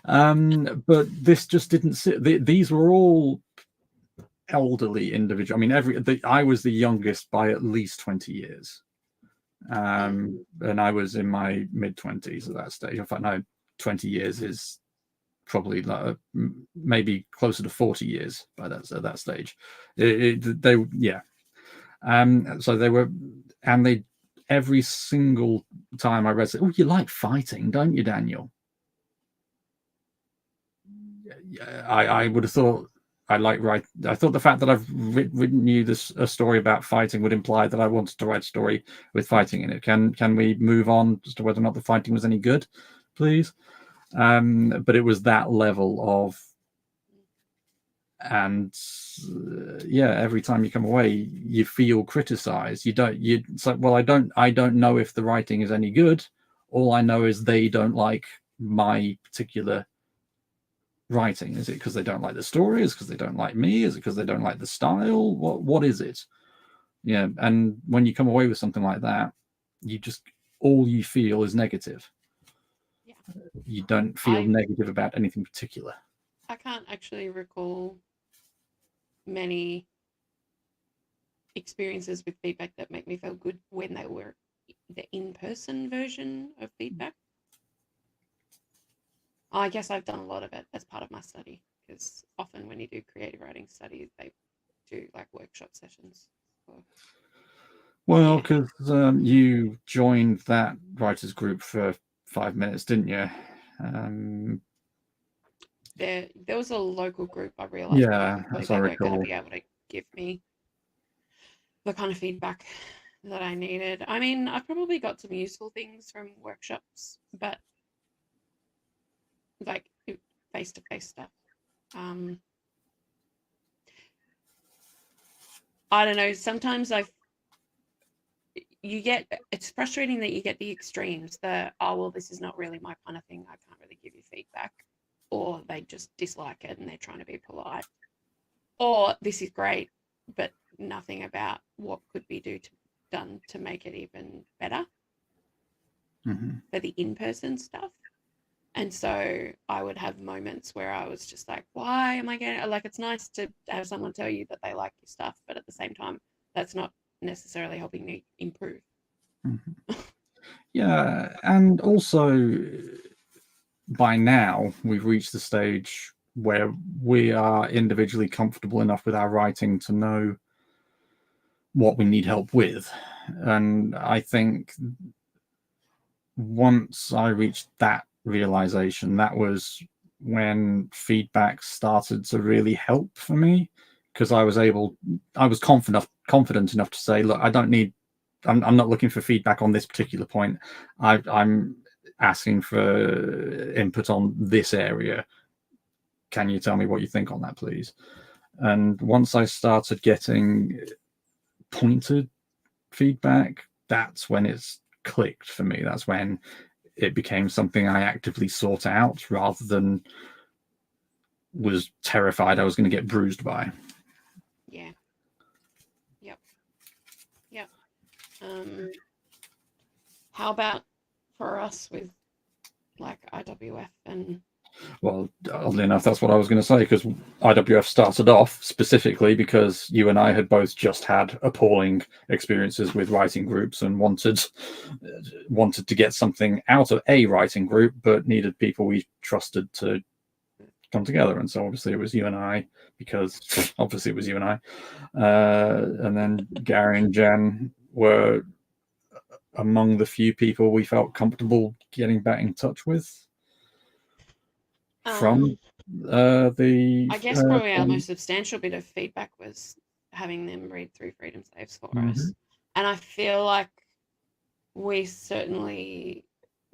But this just didn't sit. These were all elderly individuals. I mean, I was the youngest by at least 20 years. And I was in my mid-20s at that stage. In fact, no, 20 years is probably maybe closer to 40 years by that stage. So they were, and they, every single time I read it, oh, you like fighting, don't you, Daniel? I would have thought I thought the fact that I've written you a story about fighting would imply that I wanted to write a story with fighting in it. Can we move on as to whether or not the fighting was any good, please? But it was that level of, and every time you come away, you feel criticized. It's like, well, I don't know if the writing is any good. All I know is they don't like my particular writing. Is it because they don't like the story? Is it because they don't like me? Is it because they don't like the style? What is it? Yeah. And when you come away with something like that, all you feel is negative. Yeah. You don't feel negative about anything particular. I can't actually recall many experiences with feedback that make me feel good when they were the in-person version of feedback. I guess I've done a lot of it as part of my study, because often when you do creative writing studies, they do like workshop sessions. Well, because you joined that writers group for 5 minutes, didn't you? There was a local group, I realized. Yeah, they weren't going to be able to give me the kind of feedback that I needed. I mean, I probably got some useful things from workshops, but like face-to-face stuff. I don't know. Sometimes it's frustrating that you get the extremes. Oh, well, this is not really my kind of thing. I can't really give you feedback. or they just dislike it and they're trying to be polite, or this is great, but nothing about what could be done to make it even better for the in-person stuff. And so I would have moments where I was just like, why am I getting, like, it's nice to have someone tell you that they like your stuff, but at the same time, that's not necessarily helping me improve. Yeah, and also by now we've reached the stage where we are individually comfortable enough with our writing to know what we need help with. And I think once I reached that realization, that was when feedback started to really help for me, because I was confident enough to say, look, I'm not looking for feedback on this particular point. I'm asking for input on this area. Can you tell me what you think on that, please? And once I started getting pointed feedback, that's when it's clicked for me. That's when it became something I actively sought out rather than was terrified I was going to get bruised by. Yeah. Yep. How about for us with like IWF and... Well, oddly enough, that's what I was going to say, because IWF started off specifically because you and I had both just had appalling experiences with writing groups and wanted to get something out of a writing group, but needed people we trusted to come together. And so obviously it was you and I, because obviously it was you and I. And then Gary and Jen were among the few people we felt comfortable getting back in touch with. From I guess probably our most substantial bit of feedback was having them read through Freedom Saves for us. And I feel like we certainly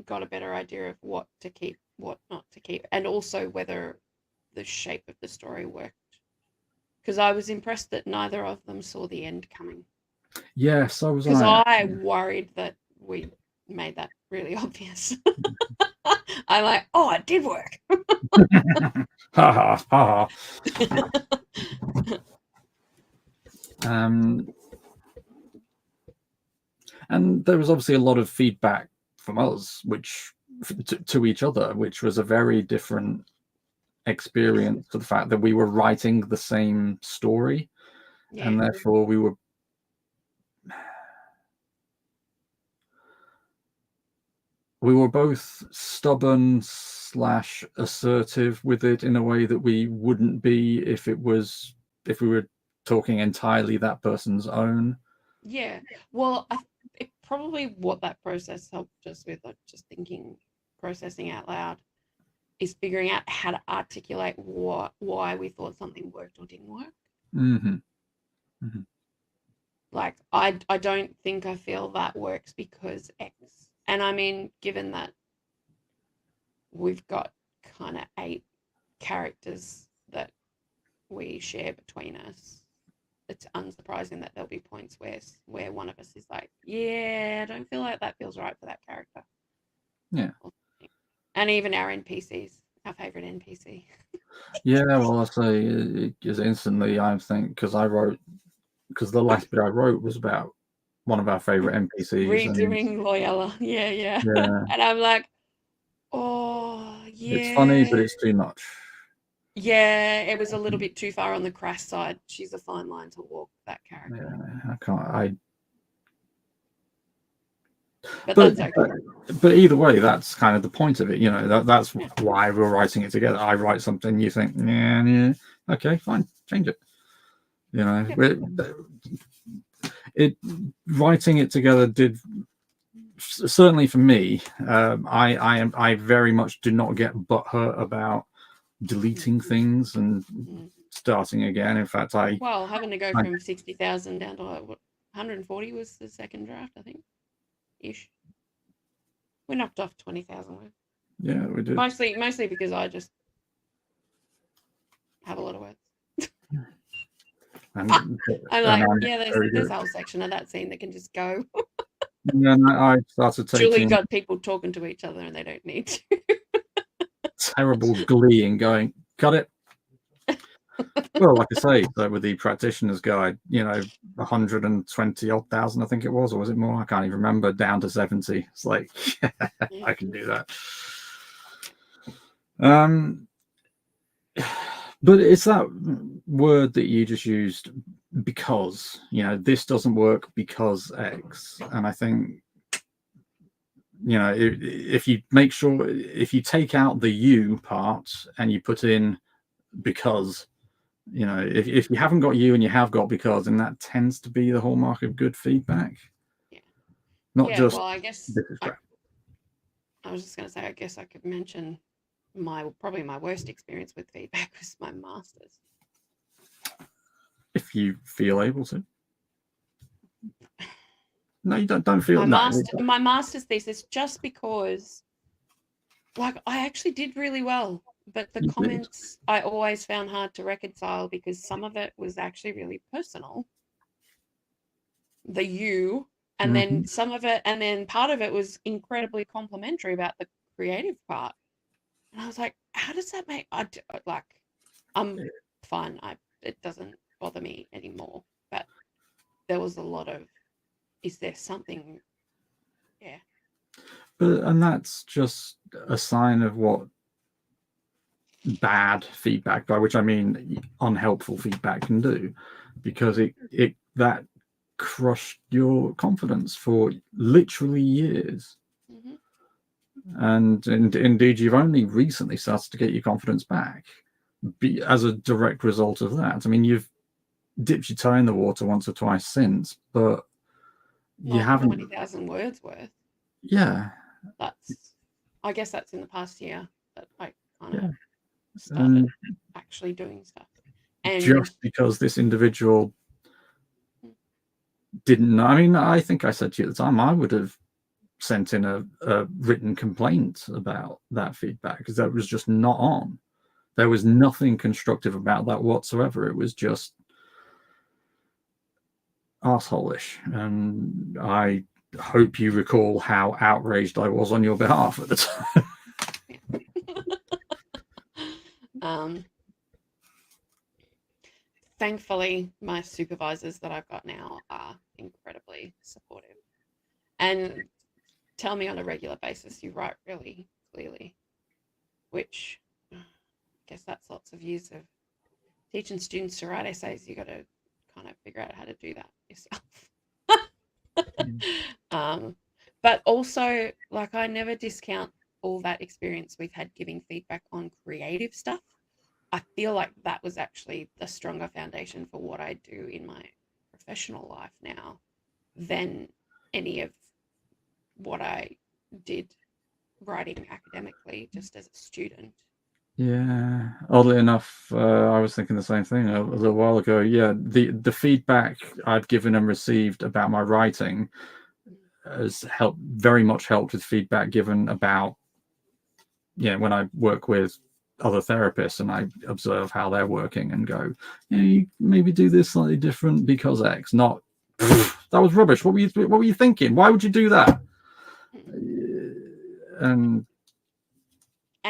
got a better idea of what to keep, what not to keep, and also whether the shape of the story worked. Because I was impressed that neither of them saw the end coming. Yes, so was I. Because I worried that we made that really obvious. I'm like, oh, it did work. Ha ha ha. And there was obviously a lot of feedback from us, which to each other, which was a very different experience to the fact that we were writing the same story, and therefore we were both stubborn / assertive with it in a way that we wouldn't be if we were talking entirely that person's own. Yeah, well, probably what that process helped us with, like just thinking, processing out loud, is figuring out how to articulate why we thought something worked or didn't work. Like, I don't think I feel that works because X. And I mean, given that we've got kind of 8 characters that we share between us, it's unsurprising that there'll be points where one of us is like, yeah, I don't feel like that feels right for that character. Yeah. And even our NPCs, our favorite NPC. Yeah, well, I say it is instantly, I think, because the last bit I wrote was about one of our favorite NPCs. Redoing Loyola. Yeah. And I'm like, oh, yeah. It's funny, but it's too much. Yeah, it was a little bit too far on the crass side. She's a fine line to walk, that character. Yeah, I can't. But that's okay. But either way, that's kind of the point of it. You know, that's why we're writing it together. I write something, you think, yeah, okay, fine, change it. You know, writing it together did, certainly for me. I very much do not get butthurt about deleting things and starting again. In fact, having to go from 60,000 down to 140 was the second draft, I think. Ish. We knocked off 20,000 words. Yeah, we did. Mostly because I just have a lot of words. I'm like, there's a whole section of that scene that can just go. Yeah, I started taking... Julie got people talking to each other and they don't need to. terrible glee in going, got it. Well, like I say, so with the practitioner's guide, 120 odd thousand, I think it was, or was it more? I can't even remember. Down to 70. It's like, yeah, I can do that. But it's that word that you just used, because, this doesn't work because X. And I think, if you make sure, if you take out the you part and you put in because, if you haven't got you and you have got because, and that tends to be the hallmark of good feedback. Yeah. Not just. Well, I guess I was just going to say, I guess I could mention probably my worst experience with feedback was my master's. If you feel able to. No, you don't feel my master's thesis, just because, like, I actually did really well, but the comments I always found hard to reconcile, because some of it was actually really personal. The you, and then some of it, and then part of it was incredibly complimentary about the creative part. And I was like, how does that make? I'm fine. It doesn't bother me anymore. But there was a lot of, is there something? Yeah. And that's just a sign of what bad feedback, by which I mean unhelpful feedback, can do, because that crushed your confidence for literally years. And indeed, you've only recently started to get your confidence back as a direct result of that. I mean, you've dipped your toe in the water once or twice since, but you haven't 20,000 words worth. Yeah. I guess that's in the past year that I kind of started actually doing stuff. And just because this individual didn't know. I mean, I think I said to you at the time, I would have sent in a written complaint about that feedback, because that was just not on. There was nothing constructive about that whatsoever. It was just arsehole-ish. And I hope you recall how outraged I was on your behalf at the time. Thankfully, my supervisors that I've got now are incredibly supportive and tell me on a regular basis, you write really clearly, which I guess that's lots of years of teaching students to write essays. You got to kind of figure out how to do that yourself. But also, like, I never discount all that experience we've had giving feedback on creative stuff. I feel like that was actually the stronger foundation for what I do in my professional life now than any of what I did writing academically just as a student. Yeah, oddly enough, I was thinking the same thing a little while ago. Yeah, the feedback I've given and received about my writing has very much helped with feedback given about, when I work with other therapists and I observe how they're working and go, you maybe do this slightly different because X. Not that was rubbish. What were you thinking? Why would you do that? And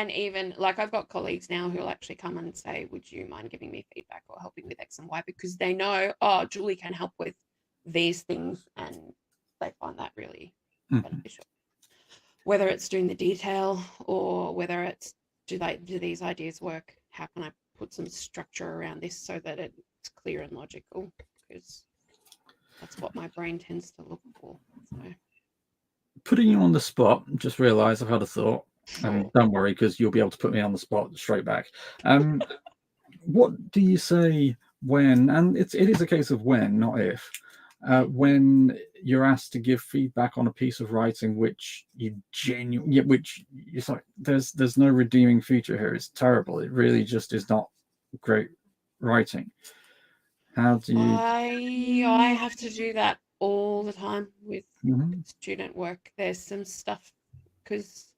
even, like, I've got colleagues now who'll actually come and say, would you mind giving me feedback or helping with X and Y? Because they know, Julie can help with these things, and they find that really beneficial. Whether it's doing the detail or whether it's, do these ideas work? How can I put some structure around this so that it's clear and logical? Because that's what my brain tends to look for. So. Putting you on the spot, just realised I've had a thought. Don't worry, because you'll be able to put me on the spot straight back. What do you say when, and it is a case of when, not if, when you're asked to give feedback on a piece of writing which it's like there's no redeeming feature here. It's terrible. It really just is not great writing. How do you? I have to do that all the time with student work. There's some stuff because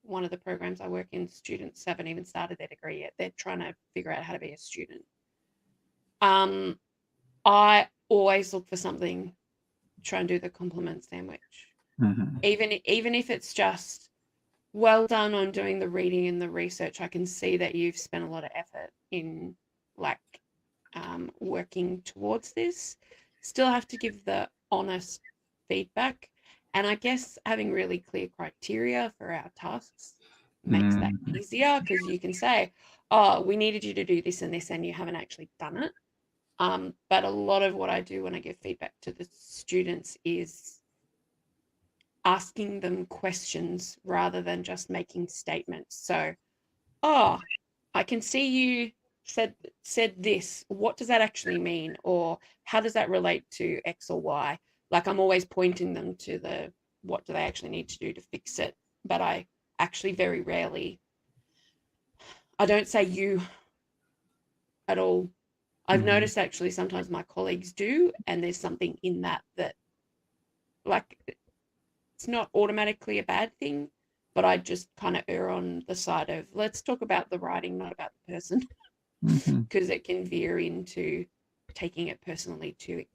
one of the programs I work in, students haven't even started their degree yet. They're trying to figure out how to be a student. I always look for something, try and do the compliment sandwich. Even if it's just well done on doing the reading and the research. I can see that you've spent a lot of effort in like working towards this. Still have to give the honest feedback. And I guess having really clear criteria for our tasks makes that easier, because you can say, oh, we needed you to do this and this, and you haven't actually done it. But a lot of what I do when I give feedback to the students is asking them questions rather than just making statements. So, oh, I can see you said this. What does that actually mean? Or how does that relate to X or Y? Like, I'm always pointing them to the what do they actually need to do to fix it. But I actually very rarely, I don't say you at all. I've noticed actually sometimes my colleagues do, and there's something in that like, it's not automatically a bad thing, but I just kind of err on the side of let's talk about the writing, not about the person, because it can veer into taking it personally too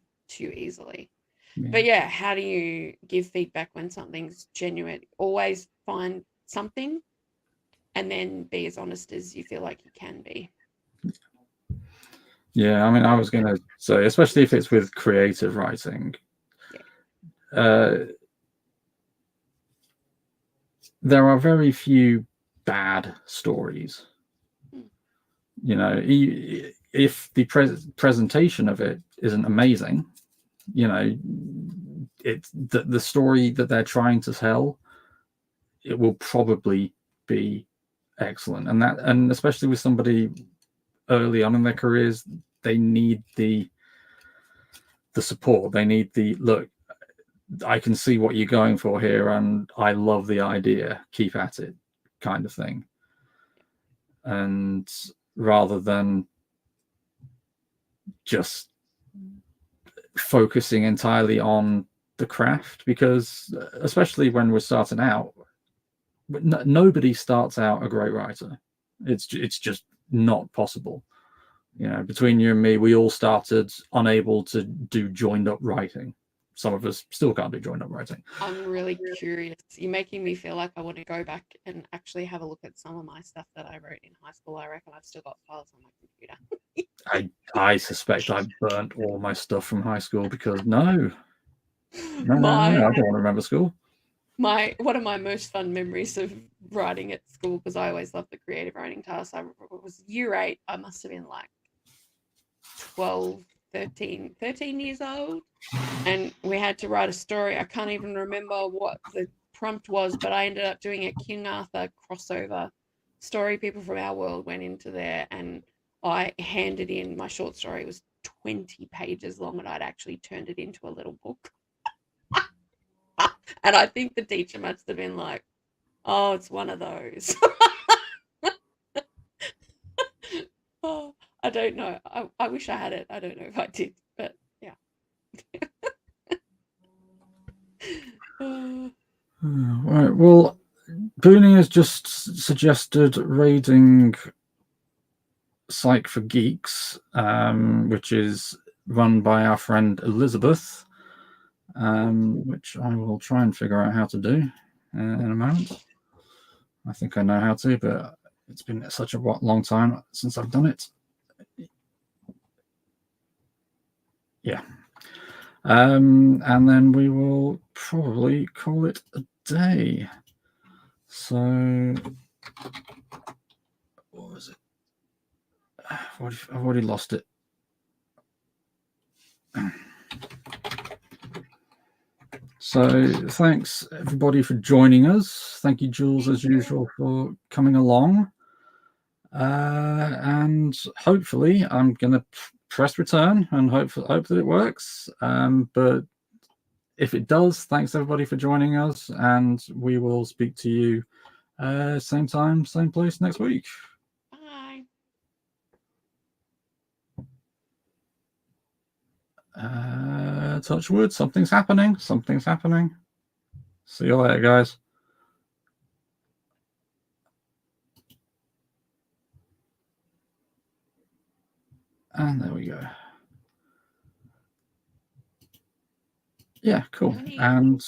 easily. Yeah. But yeah, how do you give feedback when something's genuine? Always find something and then be as honest as you feel like you can be. Yeah, I mean, I was going to say, especially if it's with creative writing, there are very few bad stories. You know, if the presentation of it isn't amazing, you know, it's the story that they're trying to tell, it will probably be excellent. And especially with somebody early on in their careers, they need the support. They need the look, I can see what you're going for here, and I love the idea. Keep at it, kind of thing. And rather than just focusing entirely on the craft, because especially when we're starting out, nobody starts out a great writer. It's just not possible. You know, between you and me, we all started unable to do joined up writing. Some of us still can't do joined up writing. I'm really curious. You're making me feel like I want to go back and actually have a look at some of my stuff that I wrote in high school. I reckon I've still got files on my computer. I suspect I burnt all my stuff from high school because no, I don't want to remember school. One of my most fun memories of writing at school, because I always loved the creative writing task. I was year 8. I must have been like 12, 13 years old, and we had to write a story. I can't even remember what the prompt was, but I ended up doing a King Arthur crossover story. People from our world went into there, and I handed in my short story. It was 20 pages long, and I'd actually turned it into a little book. And I think the teacher must have been like, oh, it's one of those. Oh, I don't know. I wish I had it. I don't know if I did, but yeah. Right. Well, Booney has just suggested raiding Psych for Geeks, which is run by our friend Elizabeth, which I will try and figure out how to do in a moment. I think I know how to, but it's been such a long time since I've done it. Yeah. And then we will probably call it a day. So, what was it? I've already lost it. So thanks everybody for joining us. Thank you, Jules, as usual, for coming along. And hopefully I'm going to press return and hope that it works. But if it does, thanks everybody for joining us, and we will speak to you same time, same place next week. Bye. Touch wood, something's happening. See you later, guys. And there we go. Yeah, cool. And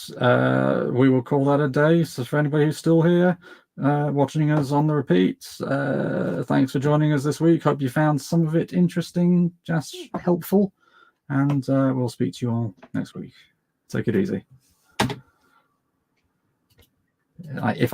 we will call that a day. So for anybody who's still here, watching us on the repeats, thanks for joining us this week. Hope you found some of it interesting, just helpful. And we'll speak to you all next week. Take it easy. If